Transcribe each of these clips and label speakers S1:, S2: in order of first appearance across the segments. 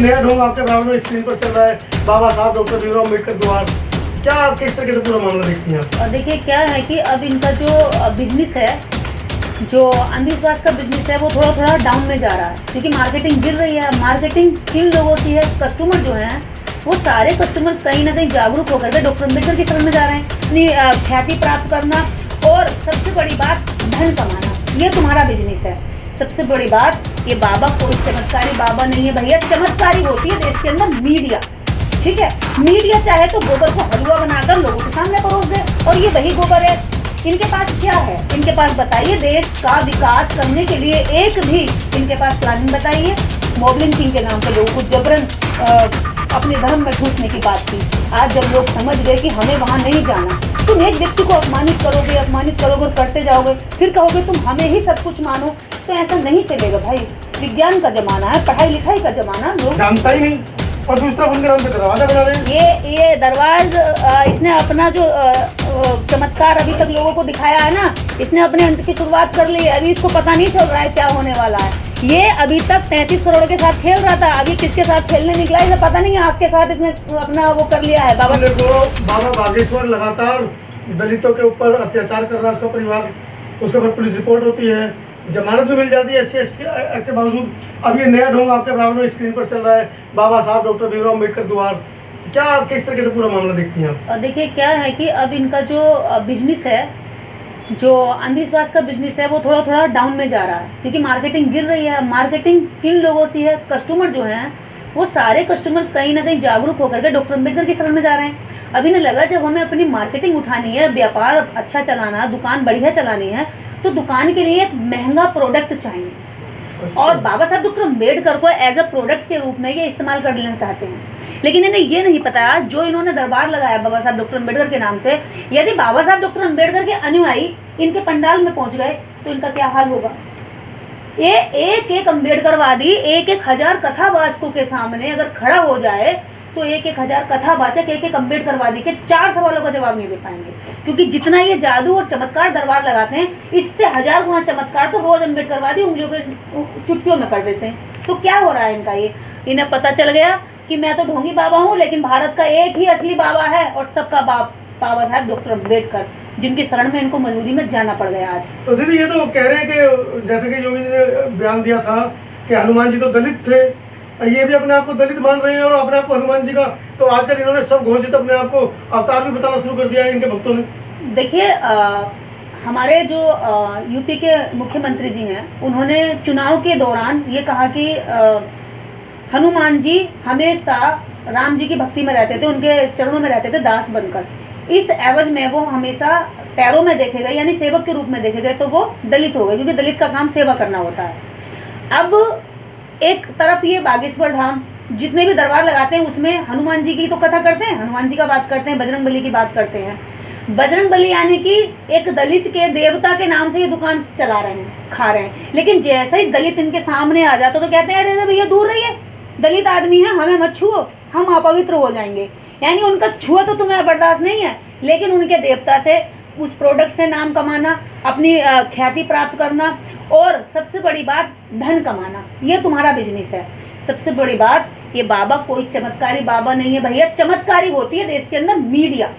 S1: नया ढोंग आपके बराबर में स्क्रीन पर चल रहा है, बाबा साहब डॉक्टर भीमराव अम्बेडकर द्वार, क्या किस तरीके से पूरा मामला देखती हैं आप?
S2: और देखिए क्या है कि अब इनका जो बिजनेस है, जो अंधविश्वास का बिजनेस है, वो थोड़ा थोड़ा डाउन में जा रहा है, क्योंकि मार्केटिंग गिर रही है। मार्केटिंग किन लोगों की है? कस्टमर जो हैं वो सारे कस्टमर कहीं ना कहीं जागरूक होकर के डॉक्टर अम्बेडकर की शरण में जा रहे हैं। अपनी ख्याति प्राप्त करना और सबसे बड़ी बात धन कमाना, ये तुम्हारा बिजनेस है। सबसे बड़ी बात, ये बाबा कोई चमत्कारी बाबा नहीं है भैया। चमत्कारी होती है देश के अंदर मीडिया, ठीक है। मीडिया चाहे तो गोबर को हलवा बनाकर लोगों के सामने परोस दे, और ये वही गोबर है। इनके पास क्या है? इनके पास बताइए, देश का विकास करने के लिए एक भी इनके पास प्लानिंग बताइए। मॉब लिंचिंग के नाम पर लोगों को जबरन अपने धर्म में ठूसने की बात की। आज जब लोग समझ गए कि हमें वहाँ नहीं जाना, तुम एक व्यक्ति को अपमानित करोगे और करते जाओगे, फिर कहोगे तुम हमें ही सब कुछ मानो, तो ऐसा नहीं चलेगा भाई। विज्ञान का जमाना है, पढ़ाई लिखाई का जमाना, लोग
S1: जानता ही नहीं और दूसरा उनके नाम पे दरवाजा बना रहे हैं।
S2: ये दरबार इसने अपना जो चमत्कार अभी तक लोगों को दिखाया है ना, इसने अपने अंत की शुरुआत कर ली है। अभी इसको पता नहीं चल रहा है क्या होने वाला है। ये अभी तक 33 करोड़ के साथ खेल रहा था, अभी किसके साथ खेलने निकला है इसे पता नहीं है। आपके साथ इसने अपना वो कर लिया है।
S1: बाबा बागेश्वर लगातार दलितों के ऊपर अत्याचार कर रहा है, उसका परिवार, उसके ऊपर पुलिस रिपोर्ट होती है, जमानत भी मिल जाती है SC ST एक्ट के बावजूद। अब ये नया ढोंग आपके बराबर में स्क्रीन पर चल रहा है, बाबा साहब डॉक्टर भीमराव अम्बेडकर द्वार, क्या किस तरीके से पूरा मामला देखती हैं आप?
S2: और देखिए क्या है कि अब इनका जो बिजनेस है, जो अंधविश्वास का बिजनेस है, वो थोड़ा थोड़ा डाउन में जा रहा है, क्योंकि मार्केटिंग गिर रही है। मार्केटिंग किन लोगों से है? कस्टमर जो हैं वो सारे कस्टमर कहीं ना कहीं जागरूक होकर के डॉक्टर अम्बेडकर की शरण में जा रहे हैं। अभी नहीं लगा, जब हमें अपनी मार्केटिंग उठानी है, व्यापार अच्छा चलाना, दुकान बढ़िया चलानी है, तो दुकान के लिए एक महंगा प्रोडक्ट चाहिए।
S1: अच्छा।
S2: और बाबा साहब डॉक्टर अम्बेडकर को एज अ प्रोडक्ट के रूप में ये इस्तेमाल कर लेना चाहते हैं। लेकिन इन्हें ये नहीं पता, जो इन्होंने दरबार लगाया बाबा साहब डॉक्टर अम्बेडकर के नाम से, यदि बाबा साहब डॉक्टर अम्बेडकर के अनुयायी इनके पंडाल में पहुंच गए तो इनका क्या हाल होगा? ये एक एक अम्बेडकरवादी एक एक हजार कथावाचकों के सामने अगर खड़ा हो जाए तो एक एक हजार कथावाचक एक एक अम्बेडकरवादी के 4 सवालों का जवाब नहीं दे पाएंगे, क्योंकि जितना ये जादू और चमत्कार दरबार लगाते हैं, इससे 1000 गुना चमत्कार तो रोज अम्बेडकरवादी उंगलियों के चुटकियों में कर देते हैं। तो क्या हो रहा है इनका? ये इन्हें पता चल गया कि मैं तो ढोंगी बाबा हूँ, लेकिन भारत का एक ही असली बाबा है और सबका बाप बाबा साहब डॉक्टर अम्बेडकर, जिनकी शरण में इनको मजबूरी में जाना पड़ गया आज।
S1: तो दीदी ये तो कह रहे हैं कि जैसे कि योगी जी ने बयान दिया था कि हनुमान जी तो दलित थे, ये भी अपने आप को दलित मान रहे हैं और अपने आप को हनुमान जी का, तो आजकल इन्होंने सब घोषित अपने आप को अवतार भी बताना शुरू कर दिया है इनके भक्तों ने।
S2: देखिए हमारे जो यूपी के मुख्यमंत्री जी हैं, उन्होंने चुनाव के दौरान ये कहा कि हनुमान जी हमेशा राम जी की भक्ति में रहते थे, उनके चरणों में रहते थे दास बनकर। इस एवज में वो हमेशा पैरों में देखे गए, यानी सेवक के रूप में देखे गए, तो वो दलित हो गए, क्योंकि दलित का काम सेवा करना होता है। अब एक तरफ ये बागेश्वर धाम जितने भी दरबार लगाते हैं उसमें हनुमान जी की तो कथा करते हैं, हनुमान जी का बात करते हैं, बजरंग बली की बात करते हैं। बजरंग बली यानी कि एक दलित के देवता के नाम से ये दुकान चला रहे हैं, खा रहे हैं। लेकिन जैसे ही दलित इनके सामने आ जाता तो कहते हैं अरे भैया दूर रहिए, दलित आदमी है, हमें मत छुओ, हम अपवित्र हो जाएंगे। यानी उनका छुआ तो तुम्हें बर्दाश्त नहीं है, लेकिन उनके देवता से, उस प्रोडक्ट से नाम कमाना, अपनी ख्याति प्राप्त करना और सबसे बड़ी बात धन कमाना, ये तुम्हारा बिजनेस है। सबसे बड़ी बात, ये बाबा कोई चमत्कारी बाबा नहीं है भैया। चमत्कारी होती है देश के अंदर मीडिया,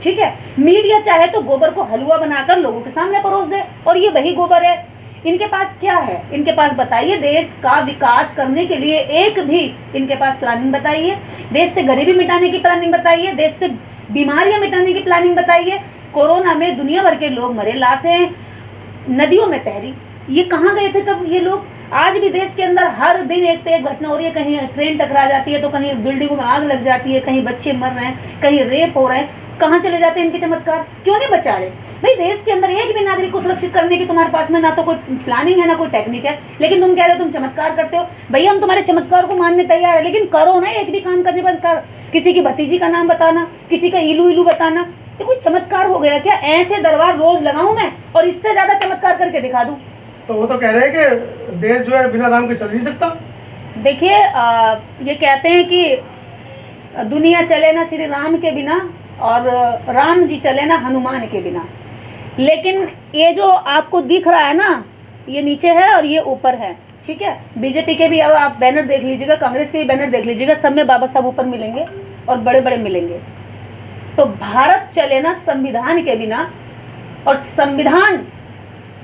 S2: ठीक है। मीडिया चाहे तो गोबर को हलवा बनाकर लोगों के सामने परोस दे, और ये वही गोबर है। इनके पास क्या है? इनके पास बताइए, देश का विकास करने के लिए एक भी इनके पास प्लानिंग बताइए। देश से गरीबी मिटाने की प्लानिंग बताइए, देश से बीमारियां मिटाने की प्लानिंग बताइए। कोरोना में दुनिया भर के लोग मरे, लाशें नदियों में तैरी, ये कहाँ गए थे तब ये लोग? आज भी देश के अंदर हर दिन एक पे एक घटना हो रही है, कहीं ट्रेन टकरा जाती है तो कहीं बिल्डिंगों में आग लग जाती है, कहीं बच्चे मर रहे हैं, कहीं रेप हो रहे हैं। कहाँ चले जाते हैं इनके चमत्कार? क्यों नहीं बचा रहे भाई? देश के अंदर एक भी नागरिक को सुरक्षित करने की तुम्हारे पास में ना तो कोई प्लानिंग है, ना कोई टेक्निक है, लेकिन तुम कह रहे हो तुम चमत्कार करते हो। भैया हम तुम्हारे चमत्कार को मानने तैयार है, लेकिन करो ना एक भी काम का चमत्कार। किसी की भतीजी का नाम बताना, किसी का इलू इलू बताना, ये कोई चमत्कार हो गया क्या? ऐसे दरबार रोज लगाऊं मैं और इससे ज्यादा चमत्कार करके दिखा दूं?
S1: तो वो तो कह रहे हैं कि देश जो है बिना राम के चल नहीं सकता।
S2: देखिए ये कहते हैं कि दुनिया चले ना श्री राम के बिना और राम जी चले ना हनुमान के बिना। लेकिन ये जो आपको दिख रहा है ना, ये नीचे है और ये ऊपर है, ठीक है, बीजेपी के भी अब आप बैनर देख लीजिएगा, कांग्रेस के भी बैनर देख लीजिएगा, सब में बाबा साहब ऊपर मिलेंगे और बड़े बड़े मिलेंगे। तो भारत चले ना संविधान के बिना, और संविधान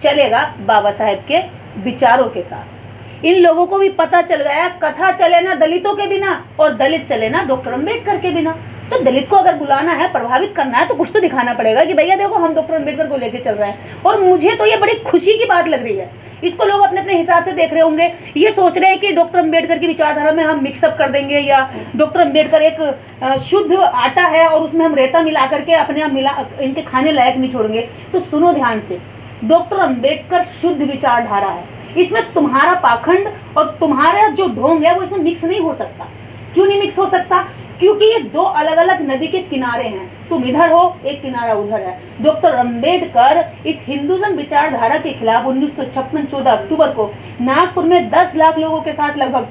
S2: चलेगा बाबा साहेब के विचारों के साथ। इन लोगों को भी पता चल गया, कथा चले ना दलितों के बिना और दलित चले ना डॉक्टर अम्बेडकर के बिना। तो दलित को अगर बुलाना है, प्रभावित करना है, तो कुछ तो दिखाना पड़ेगा कि भैया देखो हम डॉक्टर अम्बेडकर को लेके चल रहे हैं। और मुझे तो ये बड़ी खुशी की बात लग रही है। इसको लोग अपने अपने हिसाब से देख रहे होंगे, ये सोच रहे हैं कि डॉक्टर अम्बेडकर की विचारधारा में हम मिक्सअप कर देंगे, या डॉक्टर अम्बेडकर एक शुद्ध आटा है और उसमें हम रेता मिला करके अपने आप मिला इनके खाने लायक नहीं छोड़ेंगे। तो सुनो ध्यान से, डॉक्टर अम्बेडकर शुद्ध विचारधारा है, इसमें तुम्हारा पाखंड और तुम्हारा जो ढोंग है वो इसमें मिक्स नहीं हो सकता। क्यों नहीं मिक्स हो सकता? क्योंकि ये दो अलग अलग नदी के किनारे हैं, तुम इधर हो, एक किनारा उधर है। डॉक्टर अम्बेडकर इस हिंदुइज्म विचारधारा के खिलाफ 1956 14 अक्टूबर को नागपुर में 10 लाख लोगों के साथ लगभग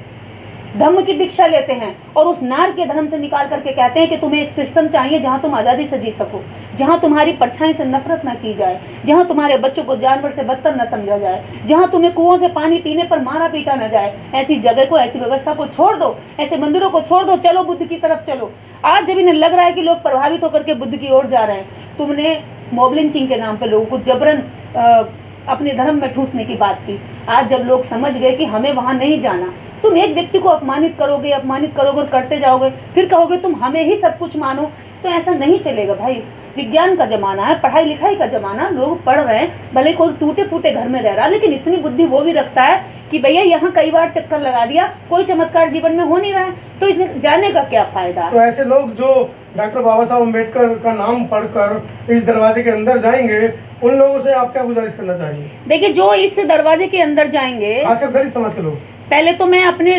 S2: धम्म की दीक्षा लेते हैं और उस नार के धर्म से निकाल करके कहते हैं कि तुम्हें एक सिस्टम चाहिए जहां तुम आज़ादी से जी सको, जहां तुम्हारी परछाई से नफरत न की जाए, जहां तुम्हारे बच्चों को जानवर से बदतर न समझा जाए, जहां तुम्हें कुओं से पानी पीने पर मारा पीटा न जाए। ऐसी जगह को, ऐसी व्यवस्था को छोड़ दो, ऐसे मंदिरों को छोड़ दो, चलो बुद्ध की तरफ चलो। आज जब इन्हें लग रहा है कि लोग प्रभावित होकर के बुद्ध की ओर जा रहे हैं, तुमने मॉब लिंचिंग के नाम पर लोगों को जबरन अपने धर्म में ठूसने की बात की। आज जब लोग समझ गए कि हमें वहां नहीं जाना, तुम एक व्यक्ति को अपमानित करोगे और करते जाओगे, फिर कहोगे तुम हमें ही सब कुछ मानो, तो ऐसा नहीं चलेगा भाई। विज्ञान का जमाना है, पढ़ाई लिखाई का जमाना, लोग पढ़ रहे हैं, भले कोई टूटे फूटे घर में रह रहा, लेकिन इतनी बुद्धि वो भी रखता है कि भैया यहाँ कई बार चक्कर लगा दिया, कोई चमत्कार जीवन में हो नहीं रहा है, तो इसमें जाने का क्या फायदा।
S1: तो ऐसे लोग जो डॉक्टर बाबा साहब अम्बेडकर का नाम पढ़कर इस दरवाजे के अंदर जाएंगे, उन लोगों से आप क्या गुजारिश करना चाहेंगे?
S2: देखिए, जो इस दरवाजे के अंदर जाएंगे,
S1: खासकर दलित समाज के लोग,
S2: पहले तो मैं अपने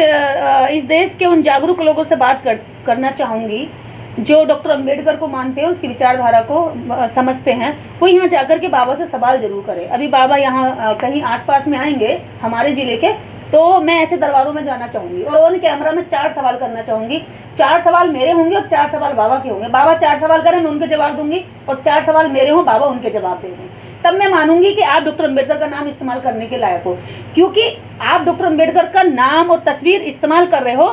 S2: इस देश के उन जागरूक लोगों से बात करना चाहूँगी जो डॉक्टर अम्बेडकर को मानते हैं, उसकी विचारधारा को समझते हैं। वो यहाँ जाकर के बाबा से सवाल जरूर करें। अभी बाबा यहाँ कहीं आसपास में आएंगे हमारे ज़िले के, तो मैं ऐसे दरबारों में जाना चाहूँगी और ऑन कैमरा में 4 सवाल करना चाहूँगी। 4 सवाल मेरे होंगे और 4 सवाल बाबा के होंगे। बाबा 4 सवाल करें, मैं उनके जवाब दूंगी, और 4 सवाल मेरे हों, बाबा उनके जवाब दे दें। तब मैं मानूंगी कि आप डॉक्टर अम्बेडकर का नाम इस्तेमाल करने के लायक हो। क्योंकि आप डॉक्टर अम्बेडकर का नाम और तस्वीर इस्तेमाल कर रहे हो,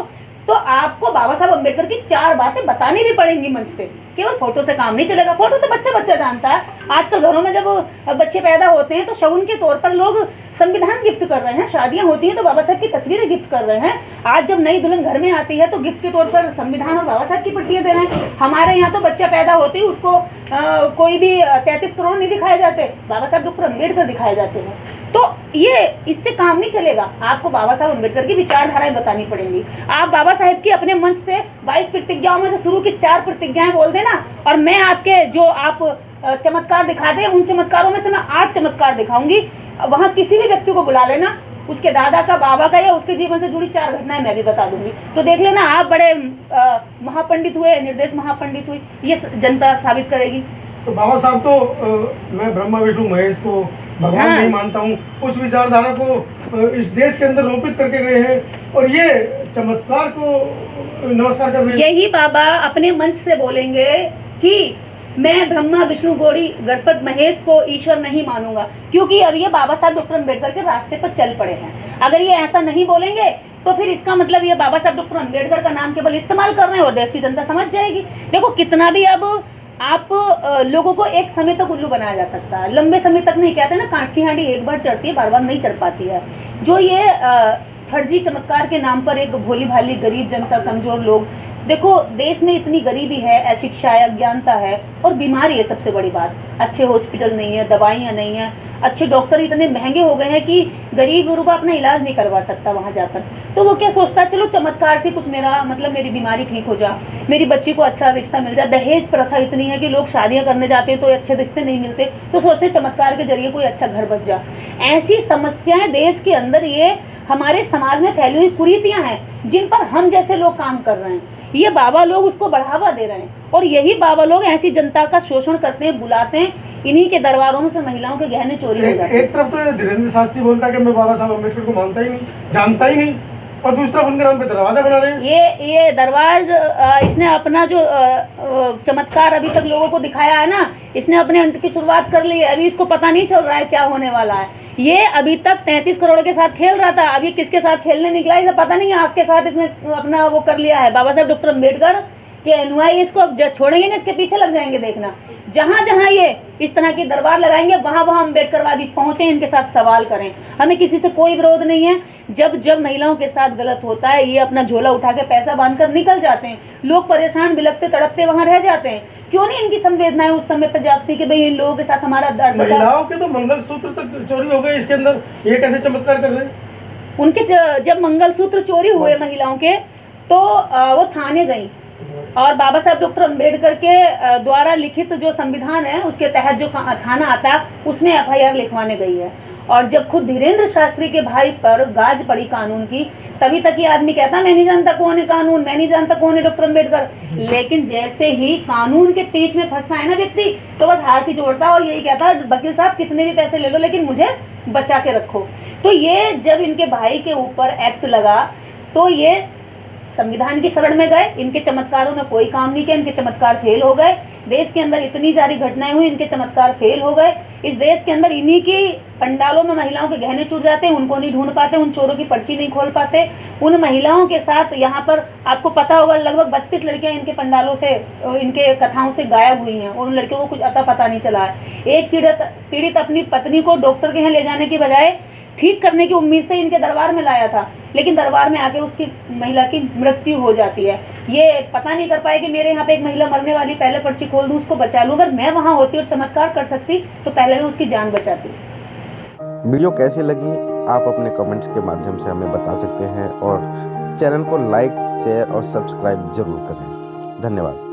S2: तो आपको बाबा साहब अम्बेडकर की 4 बातें बतानी भी पड़ेंगी मंच से। केवल फोटो से काम नहीं चलेगा। फोटो तो बच्चा जानता है। आजकल घरों में जब बच्चे पैदा होते हैं तो शगुन के तौर पर लोग संविधान गिफ्ट कर रहे हैं, शादियां होती हैं तो बाबा साहब की तस्वीरें गिफ्ट कर रहे हैं। आज जब नई दुल्हन घर में आती है तो गिफ्ट के तौर पर संविधान और बाबा साहब की पट्टियां दे रहे हैं। हमारे यहाँ तो बच्चा पैदा होती है उसको कोई भी 33 करोड़ नहीं दिखाए जाते, बाबा साहब डॉक्टर अम्बेडकर दिखाए जाते हैं। तो ये इससे काम नहीं चलेगा। आपको बाबा साहब अम्बेडकर की विचारधाराएं बतानी पड़ेंगी। आप बाबा साहब की अपने मंच से 22 प्रतिज्ञाओं में से शुरू की 4 प्रतिज्ञाएं बोल देना, और मैं आपके जो आप चमत्कार दिखा दें, उन चमत्कारों में से मैं 8 चमत्कार दिखाऊंगी। वहां किसी भी व्यक्ति को बुला लेना, उसके दादा का, बाबा का या उसके जीवन से जुड़ी 4 घटनाएं मैं भी बता दूंगी। तो देख लेना, आप बड़े महापंडित हुए, निर्देश महापंडित हुई, ये जनता साबित करेगी।
S1: तो बाबा साहब तो मैं ब्रह्मा विष्णु महेश को भगवान नहीं मानता हूँ, उस विचारधारा को इस देश के अंदर रोपित करके गए हैं, और ये चमत्कार को नमस्कार कर रहे हैं।
S2: यही बाबा अपने मंच से बोलेंगे कि मैं ब्रह्मा विष्णु गौरी गणपत महेश को ईश्वर नहीं मानूंगा, क्योंकि अब ये बाबा साहब डॉक्टर अम्बेडकर के रास्ते पर चल पड़े हैं। अगर ये ऐसा नहीं बोलेंगे तो फिर इसका मतलब ये बाबा साहब डॉक्टर अम्बेडकर का नाम केवल इस्तेमाल कर रहे हैं और देश की जनता समझ जाएगी। देखो, कितना भी अब आप लोगों को एक समय तक उल्लू बनाया जा सकता है, लंबे समय तक नहीं। कहते ना, कांट की हांडी एक बार चढ़ती है, बार बार नहीं चढ़ पाती है। जो ये फर्जी चमत्कार के नाम पर एक भोली भाली गरीब जनता, कमजोर लोग, देखो देश में इतनी गरीबी है, अशिक्षा है, अज्ञानता है और बीमारी है। सबसे बड़ी बात, अच्छे हॉस्पिटल नहीं है, दवाइयाँ नहीं है, अच्छे डॉक्टर इतने महंगे हो गए हैं कि गरीब गुरुबा अपना इलाज नहीं करवा सकता वहाँ जाकर। तो वो क्या सोचता है, चलो चमत्कार से कुछ मेरा मतलब मेरी बीमारी ठीक हो जा, मेरी बच्ची को अच्छा रिश्ता मिल जाए। दहेज प्रथा इतनी है कि लोग शादियाँ करने जाते हैं तो अच्छे रिश्ते नहीं मिलते, तो सोचते चमत्कार के जरिए कोई अच्छा घर बस जा। ऐसी समस्याएं देश के अंदर, ये हमारे समाज में फैली हुई कुरीतियां हैं जिन पर हम जैसे लोग काम कर रहे हैं। ये बाबा लोग उसको बढ़ावा दे रहे हैं, और यही बाबा लोग ऐसी जनता का शोषण करते हैं, बुलाते हैं। इन्हीं के दरबारों से महिलाओं के गहने चोरी हो जाते हैं।
S1: एक तरफ तो धीरेन्द्र शास्त्री बोलता है कि मैं बाबा साहब अम्बेडकर को मानता ही नहीं, जानता ही नहीं, और दूसरा उनके नाम पे दरवाजा बना रहे हैं।
S2: ये दरबार इसने अपना जो चमत्कार अभी तक लोगों को दिखाया है ना, इसने अपने अंत की शुरुआत कर ली है। अभी इसको पता नहीं चल रहा है क्या होने वाला है। ये अभी तक 33 करोड़ के साथ खेल रहा था, अब ये किसके साथ खेलने निकला है इसे पता नहीं है। आपके साथ इसने अपना वो कर लिया है। बाबा साहब डॉक्टर अम्बेडकर के अनुयायी इसको अब छोड़ेंगे ना, इसके पीछे लग जाएंगे। देखना, जहां जहां ये इस तरह की दरबार लगाएंगे वहां वहां अम्बेडकरवादी पहुंचे, इनके साथ सवाल करें। हमें किसी से कोई विरोध नहीं है। जब जब महिलाओं के साथ गलत होता है, ये अपना झोला उठा के पैसा बांधकर निकल जाते हैं। लोग परेशान बिलखते तड़पते वहां रह जाते हैं। क्यों नहीं इनकी संवेदनाएं उस समय पर जागती कि भाई इन लोगों के साथ हमारा दर्द।
S1: महिलाओं के तो मंगलसूत्र तक चोरी हो गए इसके अंदर, ये कैसे चमत्कार कर रहे हैं?
S2: उनके जब मंगलसूत्र चोरी हुए महिलाओं के, तो वो थाने गई और बाबा साहब डॉक्टर अम्बेडकर के द्वारा लिखित जो संविधान है उसके तहत जो थाना आता है उसमें FIR लिखवाने गई है। और जब खुद धीरेन्द्र शास्त्री के भाई पर गाज पड़ी कानून की, तभी तक ये आदमी कहता मैं नहीं जानता कौन है कानून, मैं नहीं जानता कौन है डॉक्टर अम्बेडकर। लेकिन जैसे ही कानून के पेच में फंसता है ना व्यक्ति, तो बस हाथ ही जोड़ता और यही कहता वकील साहब कितने भी पैसे ले लो लेकिन मुझे बचा के रखो। तो ये जब इनके भाई के ऊपर एक्ट लगा तो ये संविधान की शरण में गए। इनके चमत्कारों ने कोई काम नहीं किया, इनके चमत्कार फेल हो गए। देश के अंदर इतनी सारी घटनाएं हुई, इनके चमत्कार फेल हो गए। इस देश के अंदर इन्हीं की पंडालों में महिलाओं के गहने छूट जाते हैं, उनको नहीं ढूंढ पाते, उन चोरों की पर्ची नहीं खोल पाते। उन महिलाओं के साथ यहाँ पर आपको पता होगा लगभग 32 लड़कियां इनके पंडालों से, इनके कथाओं से गायब हुई हैं और उन लड़कियों को कुछ अता पता नहीं चला है। एक पीड़ित अपनी पत्नी को डॉक्टर के यहाँ ले जाने की बजाय ठीक करने की उम्मीद से इनके दरबार में लाया था, लेकिन दरबार में आके उसकी महिला की मृत्यु हो जाती है। ये पता नहीं कर पाए कि मेरे यहाँ पे एक महिला मरने वाली, पहले पर्ची खोल दूं, उसको बचा लूं। अगर मैं वहाँ होती और चमत्कार कर सकती तो पहले मैं उसकी जान बचाती।
S3: वीडियो कैसी लगी आप अपने कमेंट्स के माध्यम से हमें बता सकते हैं और चैनल को लाइक, शेयर और सब्सक्राइब जरूर करें। धन्यवाद।